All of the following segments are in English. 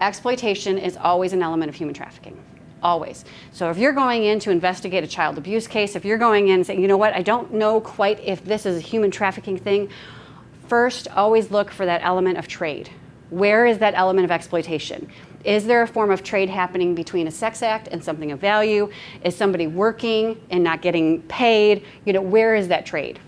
Exploitation is always an element of human trafficking. Always. So if you're going in to investigate a child abuse case, if you're going in and saying, you know what, I don't know quite if this is a human trafficking thing, first always look for that element of trade. Where is that element of exploitation? Is there a form of trade happening between a sex act and something of value? Is somebody working and not getting paid? You know, where is that trade?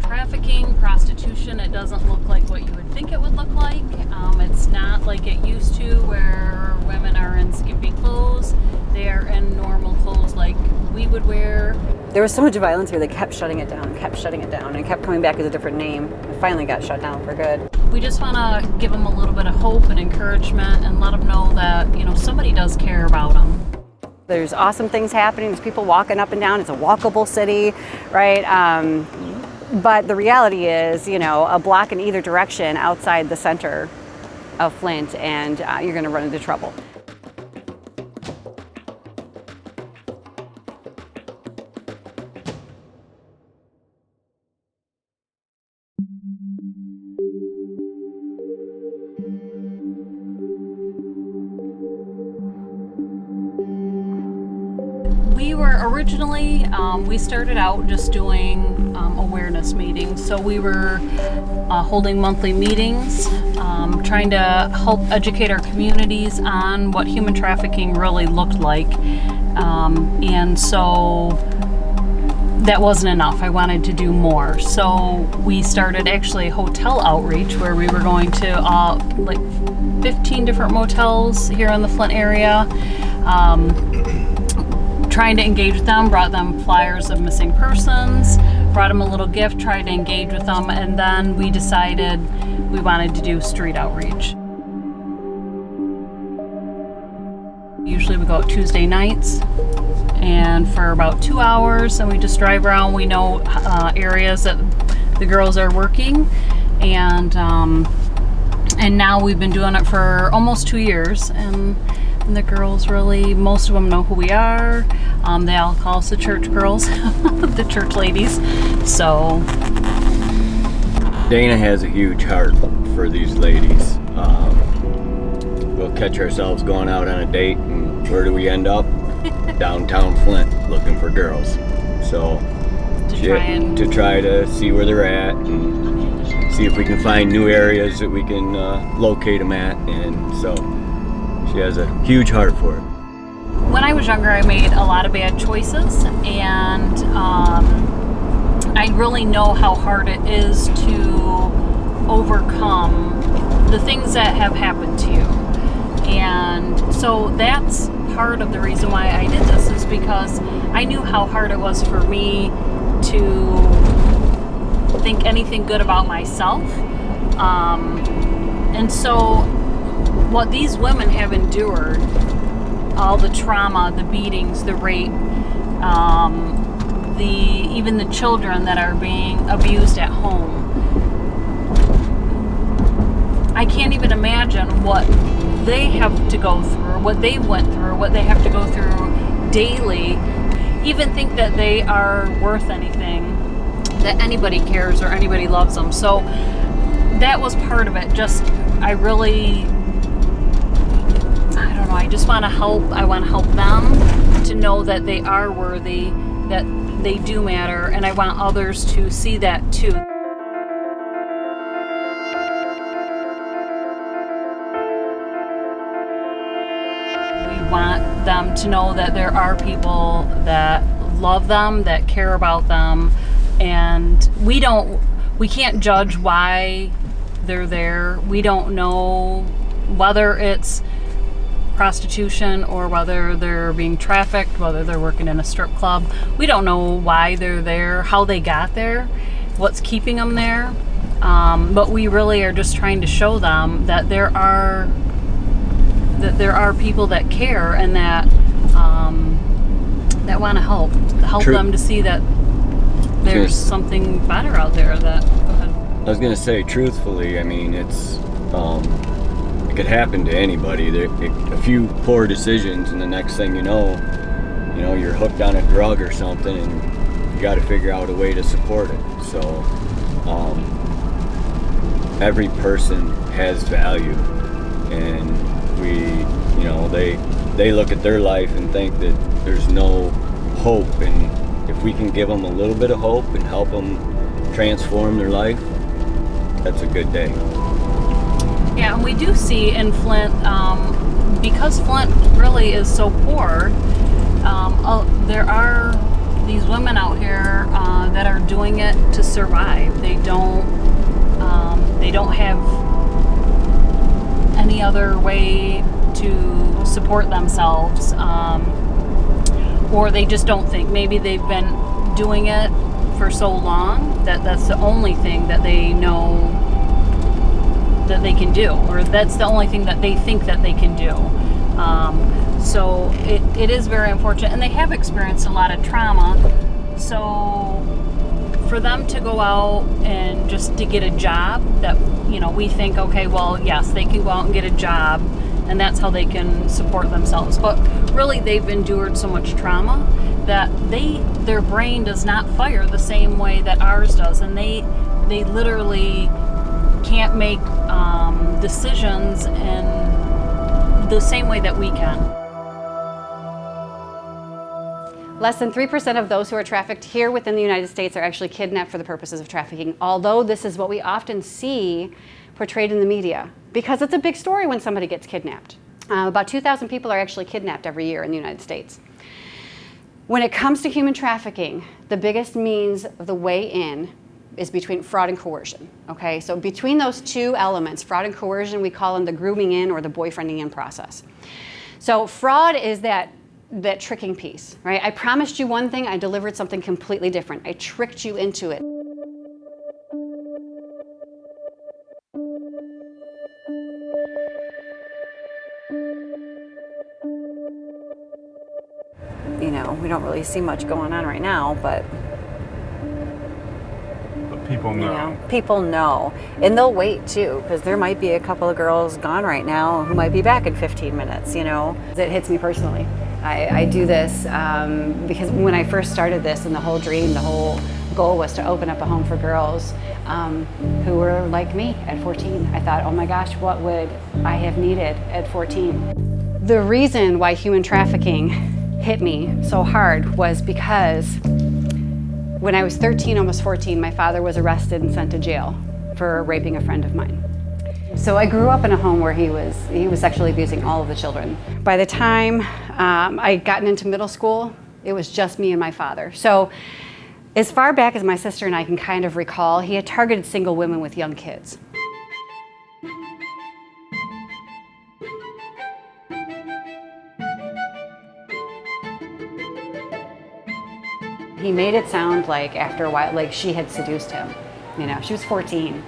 Trafficking, prostitution, it doesn't look like what you would think it would look like. It's not like it used to where women are in skimpy clothes. They are in normal clothes like we would wear. There was so much violence here, they kept shutting it down, and kept coming back with a different name. It finally got shut down for good. We just want to give them a little bit of hope and encouragement and let them know that, you know, somebody does care about them. There's awesome things happening. There's people walking up and down. It's a walkable city, right? But the reality is, you know, a block in either direction outside the center of Flint, and you're going to run into trouble. We were originally, we started out just doing awareness meetings. So we were holding monthly meetings, trying to help educate our communities on what human trafficking really looked like. And so that wasn't enough. I wanted to do more. So we started actually hotel outreach where we were going to like 15 different motels here in the Flint area. Trying to engage with them, brought them flyers of missing persons, brought them a little gift, tried to engage with them, and then we decided we wanted to do street outreach. Usually we go out Tuesday nights and for about 2 hours, and we just drive around. We know areas that the girls are working, and now we've been doing it for almost 2 years, and the girls really, most of them know who we are. They all call us the church girls, the church ladies. So Dana has a huge heart for these ladies. We'll catch ourselves going out on a date, and where do we end up? Downtown Flint, looking for girls. So to try to see where they're at and see if we can find new areas that we can locate them at, and so she has a huge heart for it. When I was younger, I made a lot of bad choices, and I really know how hard it is to overcome the things that have happened to you. And so that's part of the reason why I did this, is because I knew how hard it was for me to think anything good about myself. And so what these women have endured, all the trauma, the beatings, the rape, even the children that are being abused at home, I can't even imagine what they have to go through, what they went through, what they have to go through daily, even think that they are worth anything, that anybody cares or anybody loves them. So that was part of it. Just, I don't know, I just want to help. I want to help them to know that they are worthy, that they do matter, and I want others to see that too. We want them to know that there are people that love them, that care about them, and we can't judge why they're there. We don't know whether it's prostitution or whether they're being trafficked, whether they're working in a strip club. We don't know why they're there, how they got there, what's keeping them there. But we really are just trying to show them that there are people that care and that want to help them to see that there's something better out there. Go ahead. I was gonna say, truthfully, I mean, it's it could happen to anybody. A few poor decisions, and the next thing you know, you're hooked on a drug or something, and you got to figure out a way to support it. So every person has value, and they look at their life and think that there's no hope, and if we can give them a little bit of hope and help them transform their life, that's a good day. Yeah, and we do see in Flint, because Flint really is so poor, there are these women out here that are doing it to survive. They don't have any other way to support themselves, or they just don't think. Maybe they've been doing it for so long that that's the only thing that they know that they can do, or that's the only thing that they think that they can do. So it is very unfortunate, and they have experienced a lot of trauma. So for them to go out and just to get a job, that we think, okay, well, yes, they can go out and get a job, and that's how they can support themselves. But really, they've endured so much trauma that their brain does not fire the same way that ours does, and they literally can't make decisions in the same way that we can. Less than 3% of those who are trafficked here within the United States are actually kidnapped for the purposes of trafficking, although this is what we often see portrayed in the media, because it's a big story when somebody gets kidnapped. About 2,000 people are actually kidnapped every year in the United States. When it comes to human trafficking, the biggest means of the way in is between fraud and coercion, okay? So between those two elements, fraud and coercion, we call them the grooming in or the boyfriending in process. So fraud is that tricking piece, right? I promised you one thing, I delivered something completely different. I tricked you into it. We don't really see much going on right now, but people know. People know. And they'll wait too, because there might be a couple of girls gone right now who might be back in 15 minutes, It hits me personally. I do this because when I first started this, and the whole goal was to open up a home for girls who were like me at 14. I thought, oh my gosh, what would I have needed at 14? The reason why human trafficking hit me so hard was because when I was 13, almost 14, my father was arrested and sent to jail for raping a friend of mine. So I grew up in a home where he was sexually abusing all of the children. By the time I'd gotten into middle school, it was just me and my father. So as far back as my sister and I can kind of recall, he had targeted single women with young kids. He made it sound like after a while, like she had seduced him. She was 14.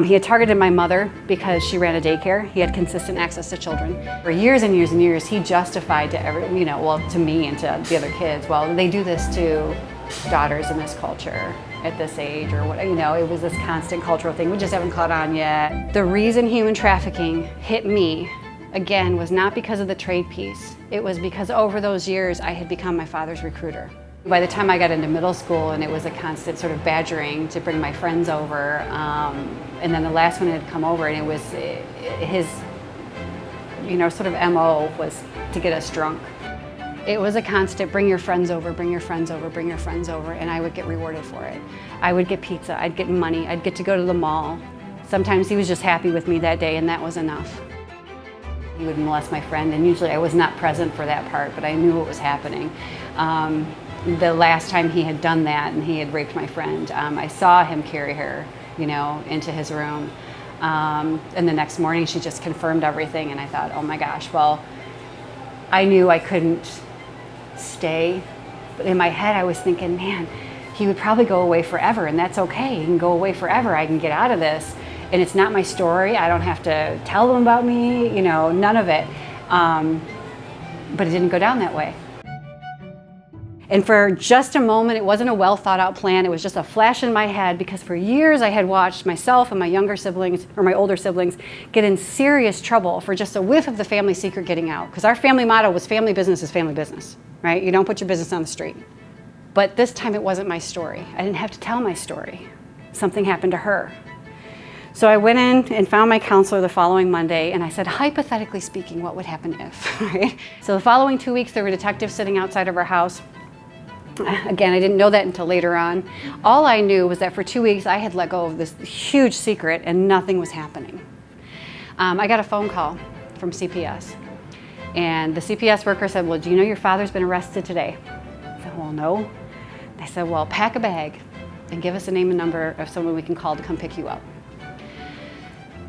He had targeted my mother because she ran a daycare. He had consistent access to children. For years and years and years, he justified to to me and to the other kids, well, they do this to daughters in this culture at this age, or what, it was this constant cultural thing. We just haven't caught on yet. The reason human trafficking hit me, again, was not because of the trade piece. It was because over those years, I had become my father's recruiter. By the time I got into middle school, and it was a constant sort of badgering to bring my friends over, and then the last one had come over, and it was his, sort of MO was to get us drunk. It was a constant, bring your friends over, bring your friends over, bring your friends over, and I would get rewarded for it. I would get pizza, I'd get money, I'd get to go to the mall. Sometimes he was just happy with me that day, and that was enough. He would molest my friend, and usually I was not present for that part, but I knew what was happening. The last time he had done that and he had raped my friend, I saw him carry her, into his room. And the next morning she just confirmed everything, and I thought, oh my gosh, well, I knew I couldn't stay. But in my head I was thinking, man, he would probably go away forever, and that's okay. He can go away forever. I can get out of this. And it's not my story. I don't have to tell them about me, none of it. But it didn't go down that way. And for just a moment, it wasn't a well thought out plan. It was just a flash in my head, because for years I had watched myself and my younger siblings, or my older siblings, get in serious trouble for just a whiff of the family secret getting out. Because our family motto was family business is family business, right? You don't put your business on the street. But this time it wasn't my story. I didn't have to tell my story. Something happened to her. So I went in and found my counselor the following Monday, and I said, hypothetically speaking, what would happen if, right? So the following 2 weeks, there were detectives sitting outside of our house. Again, I didn't know that until later on. All I knew was that for 2 weeks, I had let go of this huge secret and nothing was happening. I got a phone call from CPS. And the CPS worker said, well, do you know your father's been arrested today? I said, well, no. They said, well, pack a bag and give us a name and number of someone we can call to come pick you up.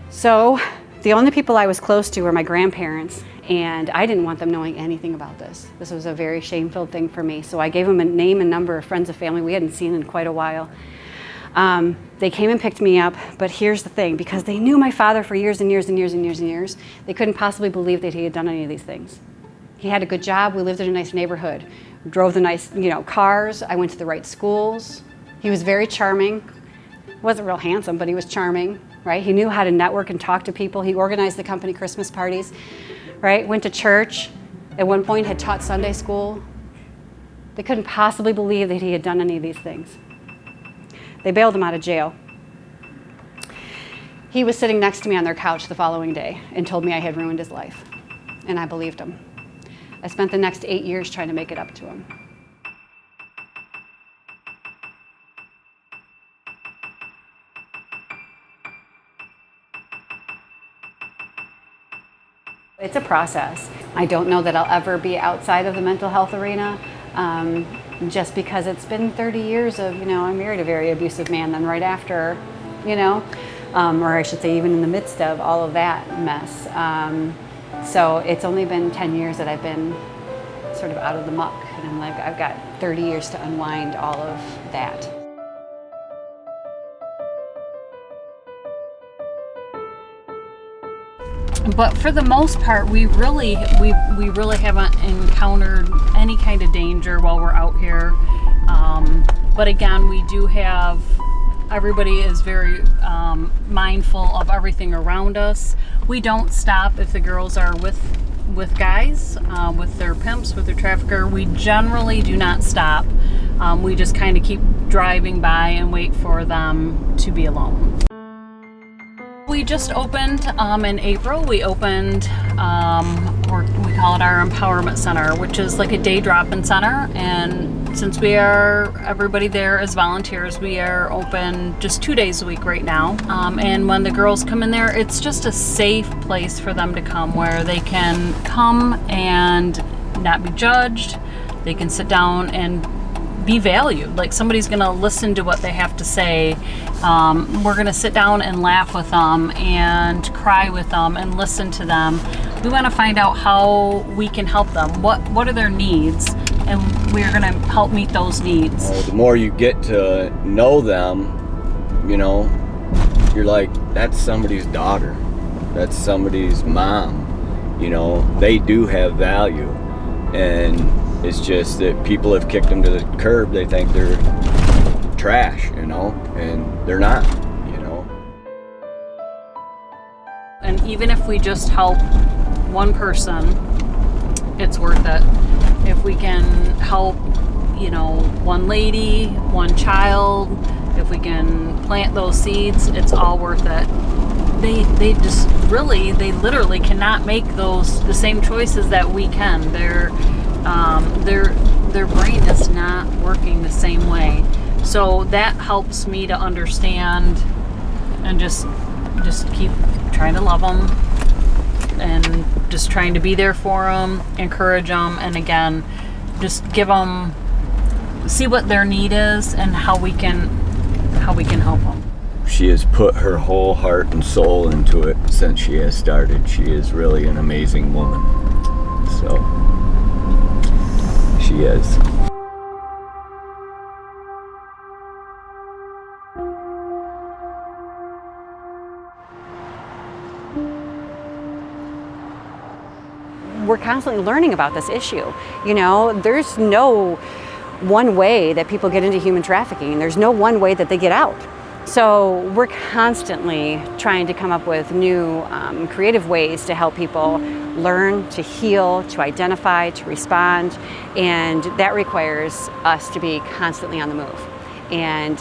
So the only people I was close to were my grandparents, and I didn't want them knowing anything about this. This was a very shame-filled thing for me. So I gave them a name and number of friends and family we hadn't seen in quite a while. They came and picked me up, but here's the thing, because they knew my father for years and years and years and years and years, they couldn't possibly believe that he had done any of these things. He had a good job, we lived in a nice neighborhood, drove the nice, cars, I went to the right schools. He was very charming. Wasn't real handsome, but he was charming, right? He knew how to network and talk to people. He organized the company Christmas parties, right? Went to church. At one point had taught Sunday school. They couldn't possibly believe that he had done any of these things. They bailed him out of jail. He was sitting next to me on their couch the following day and told me I had ruined his life. And I believed him. I spent the next 8 years trying to make it up to him. It's a process. I don't know that I'll ever be outside of the mental health arena, just because it's been 30 years of, I married a very abusive man, then right after, or I should say even in the midst of all of that mess. So it's only been 10 years that I've been sort of out of the muck, and I'm like, I've got 30 years to unwind all of that. But for the most part, we really haven't encountered any kind of danger while we're out here. But again, we do have, everybody is very mindful of everything around us. We don't stop if the girls are with guys, with their pimps, with their trafficker. We generally do not stop. We just kind of keep driving by and wait for them to be alone. We just opened in April. We opened, or we call it our Empowerment Center, which is like a day drop-in center. And since everybody there is volunteers, we are open just 2 days a week right now. And when the girls come in there, it's just a safe place for them to come, where they can come and not be judged. They can sit down and be valued. Like, somebody's gonna listen to what they have to say. We're gonna sit down and laugh with them and cry with them and listen to them. We want to find out how we can help them. What are their needs, and we're gonna help meet those needs. The more you get to know them, you're like, that's somebody's daughter, that's somebody's mom. They do have value, and it's just that people have kicked them to the curb. They think they're trash, and they're not, And even if we just help one person, it's worth it. If we can help, one lady, one child, if we can plant those seeds, it's all worth it. They literally cannot make the same choices that we can. Their brain is not working the same way. So that helps me to understand and just keep trying to love them and just trying to be there for them, encourage them, and again, just see what their need is and how we can help them. She has put her whole heart and soul into it since she has started. She is really an amazing woman. So, she is. We're constantly learning about this issue. There's no one way that people get into human trafficking. There's no one way that they get out. So we're constantly trying to come up with new creative ways to help people learn, to heal, to identify, to respond, and that requires us to be constantly on the move. And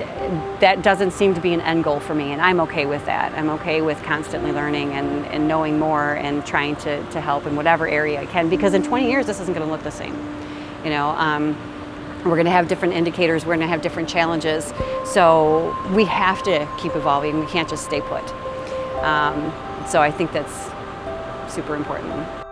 that doesn't seem to be an end goal for me, and I'm okay with that. I'm okay with constantly learning and knowing more and trying to help in whatever area I can, because in 20 years this isn't going to look the same. You know, we're going to have different indicators, we're going to have different challenges, so we have to keep evolving. We can't just stay put. So I think that's super important.